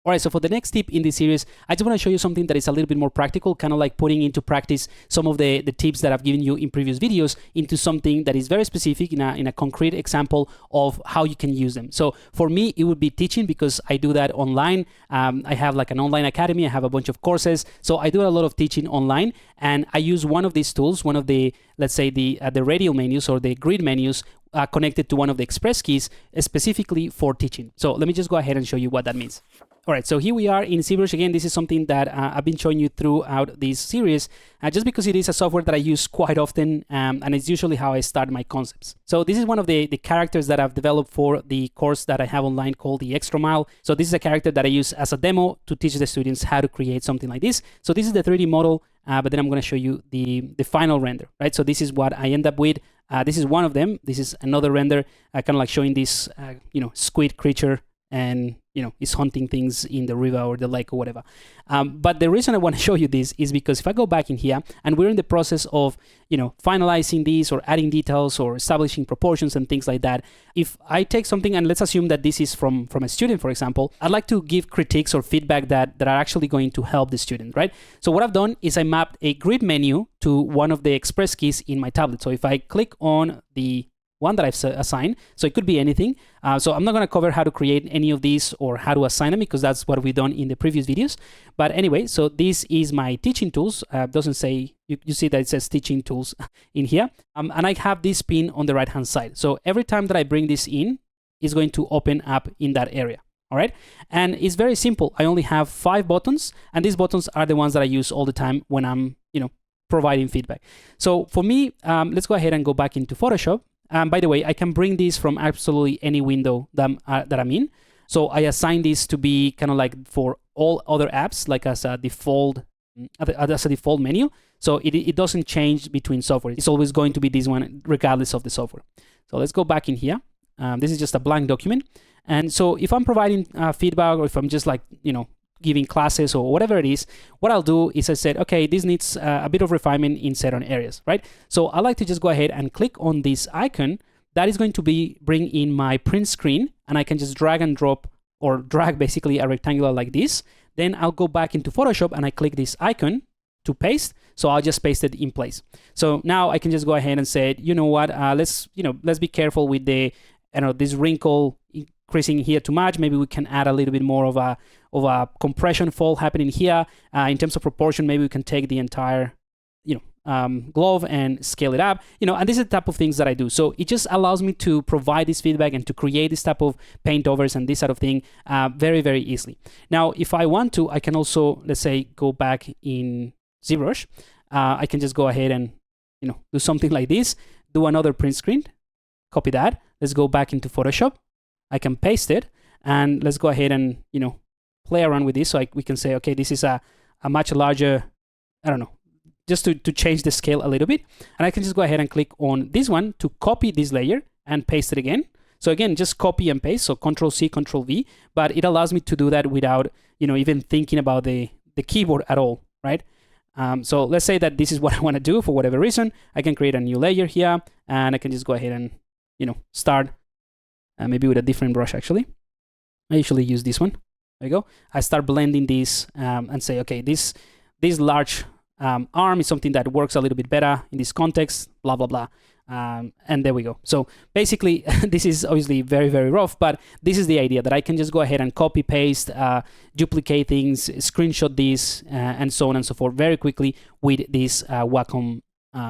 All right, so for the next tip in this series, I just want to show you something that is a little bit more practical, kind of like putting into practice some of the tips that I've given you in previous videos into something that is very specific in a concrete example of how you can use them. So for me, it would be teaching, because I do that online. I have like an online academy. I have a bunch of courses. So I do a lot of teaching online, and I use one of these tools, one of the, let's say the radial menus or the grid menus, connected to one of the express keys specifically for teaching. So let me just go ahead and show you what that means. All right, so here we are in ZBrush. Again, this is something that I've been showing you throughout this series, just because it is a software that I use quite often, and it's usually how I start my concepts. So this is one of the characters that I've developed for the course that I have online called the Extra Mile. So this is a character that I use as a demo to teach the students how to create something like this. So this is the 3D model, but then I'm going to show you the final render, right? So this is what I end up with. This is one of them. This is another render, kind of like showing this, squid creature, and it's hunting things in the river or the lake or whatever. But the reason I want to show you this is because if I go back in here, and we're in the process of finalizing these or adding details or establishing proportions and things like that, if I take something, and let's assume that this is from a student, for example, I'd like to give critiques or feedback that are actually going to help the student, right? So what I've done is I mapped a grid menu to one of the express keys in my tablet. So if I click on the one that I've assigned, so it could be anything. So I'm not going to cover how to create any of these or how to assign them, because that's what we've done in the previous videos. But anyway, so this is my teaching tools. Doesn't say, you see that it says teaching tools in here. And I have this pin on the right hand side. So every time that I bring this in, it's going to open up in that area. All right. And it's very simple. I only have 5 buttons, and these buttons are the ones that I use all the time when I'm, providing feedback. So for me, let's go ahead and go back into Photoshop. By the way, I can bring this from absolutely any window that I'm in. So I assign this to be kind of like for all other apps, like as a default menu. So it doesn't change between software. It's always going to be this one regardless of the software. So let's go back in here. This is just a blank document. And so if I'm providing feedback, or if I'm just like, giving classes or whatever it is, what I'll do is I said, okay, this needs a bit of refinement in certain areas, right? So I like to just go ahead and click on this icon. That is going to bring in my print screen, and I can just drag and drop, or drag basically a rectangular like this. Then I'll go back into Photoshop and I click this icon to paste. So I'll just paste it in place. So now I can just go ahead and say, you know what, let's be careful with this wrinkle increasing here too much. Maybe we can add a little bit more of a compression fall happening here. In terms of proportion, maybe we can take the entire glove and scale it up, and this is the type of things that I do. So it just allows me to provide this feedback and to create this type of paintovers and this sort of thing very, very easily. Now, if I want to, I can also, let's say, go back in ZBrush. I can just go ahead and do something like this, do another print screen, copy that. Let's go back into Photoshop. I can paste it, and let's go ahead and play around with this. So we can say, okay, this is a much larger, I don't know, just to change the scale a little bit. And I can just go ahead and click on this one to copy this layer and paste it again. So again, just copy and paste. So Control-C, Control-V, but it allows me to do that without even thinking about the keyboard at all, right? So let's say that this is what I want to do for whatever reason. I can create a new layer here, and I can just go ahead and start maybe with a different brush. Actually, I usually use this one. There you go. I start blending this and say, okay, this large arm is something that works a little bit better in this context, blah, blah, blah. And there we go. So basically, this is obviously very, very rough, but this is the idea, that I can just go ahead and copy, paste, duplicate things, screenshot this, and so on and so forth very quickly with this Wacom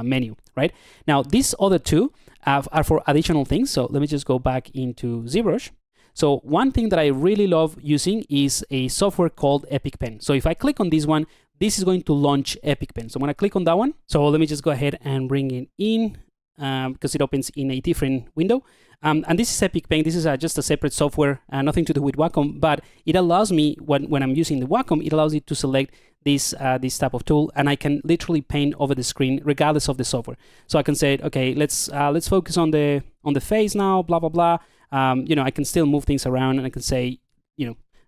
menu, right? Now, these other two are for additional things. So let me just go back into ZBrush. So one thing that I really love using is a software called EpicPen. So if I click on this one, this is going to launch EpicPen. So I'm going to click on that one. So let me just go ahead and bring it in because it opens in a different window. And this is EpicPen. This is just a separate software, nothing to do with Wacom, but it allows me, when I'm using the Wacom, it allows you to select this type of tool, and I can literally paint over the screen regardless of the software. So I can say, okay, let's focus on the face now, blah, blah, blah. I can still move things around, and I can say,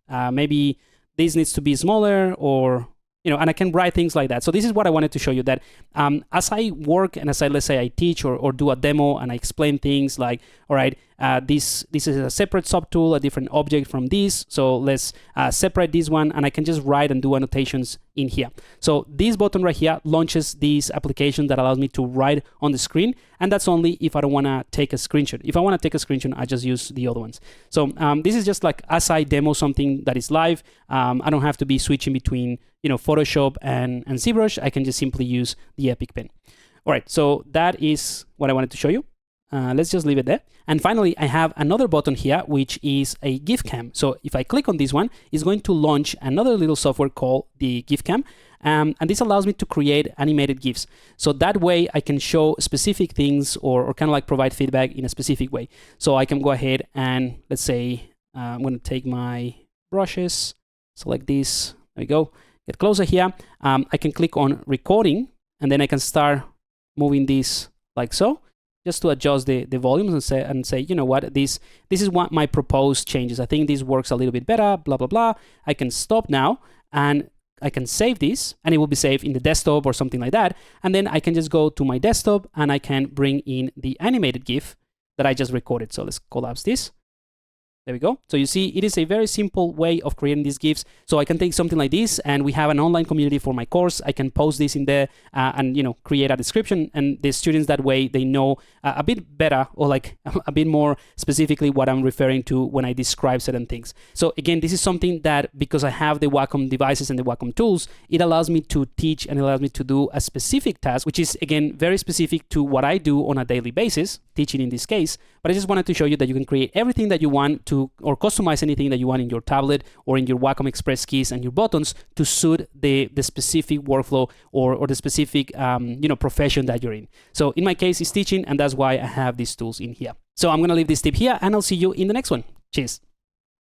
maybe this needs to be smaller, or and I can write things like that. So this is what I wanted to show you, that as I work and as let's say I teach or do a demo and I explain things like, all right, this is a separate subtool, a different object from this. So let's separate this one, and I can just write and do annotations in here. So this button right here launches this application that allows me to write on the screen, and that's only if I don't want to take a screenshot. If I want to take a screenshot, I just use the other ones. So this is just like as I demo something that is live. I don't have to be switching between Photoshop and ZBrush. I can just simply use the EpicPen. All right, so that is what I wanted to show you. Let's just leave it there. And finally, I have another button here, which is a GifCam. So if I click on this one, it's going to launch another little software called the GifCam. And this allows me to create animated GIFs. So that way I can show specific things or kind of like provide feedback in a specific way. So I can go ahead and let's say, I'm going to take my brushes, select this, there we go, get closer here. I can click on recording, and then I can start moving this like so, just to adjust the volumes and say, you know what, this is what my proposed changes. I think this works a little bit better, blah, blah, blah. I can stop now, and I can save this, and it will be saved in the desktop or something like that. And then I can just go to my desktop, and I can bring in the animated GIF that I just recorded. So let's collapse this. There we go. So you see, it is a very simple way of creating these GIFs. So I can take something like this, and we have an online community for my course. I can post this in there and create a description, and the students that way they know a bit better, or like a bit more specifically what I'm referring to when I describe certain things. So again, this is something that, because I have the Wacom devices and the Wacom tools, it allows me to teach and it allows me to do a specific task, which is again very specific to what I do on a daily basis, teaching in this case. But I just wanted to show you that you can create everything that you want to, or customize anything that you want in your tablet or in your Wacom Express keys and your buttons to suit the specific workflow or the specific profession that you're in. So in my case, it's teaching, and that's why I have these tools in here. So I'm going to leave this tip here, and I'll see you in the next one. Cheers.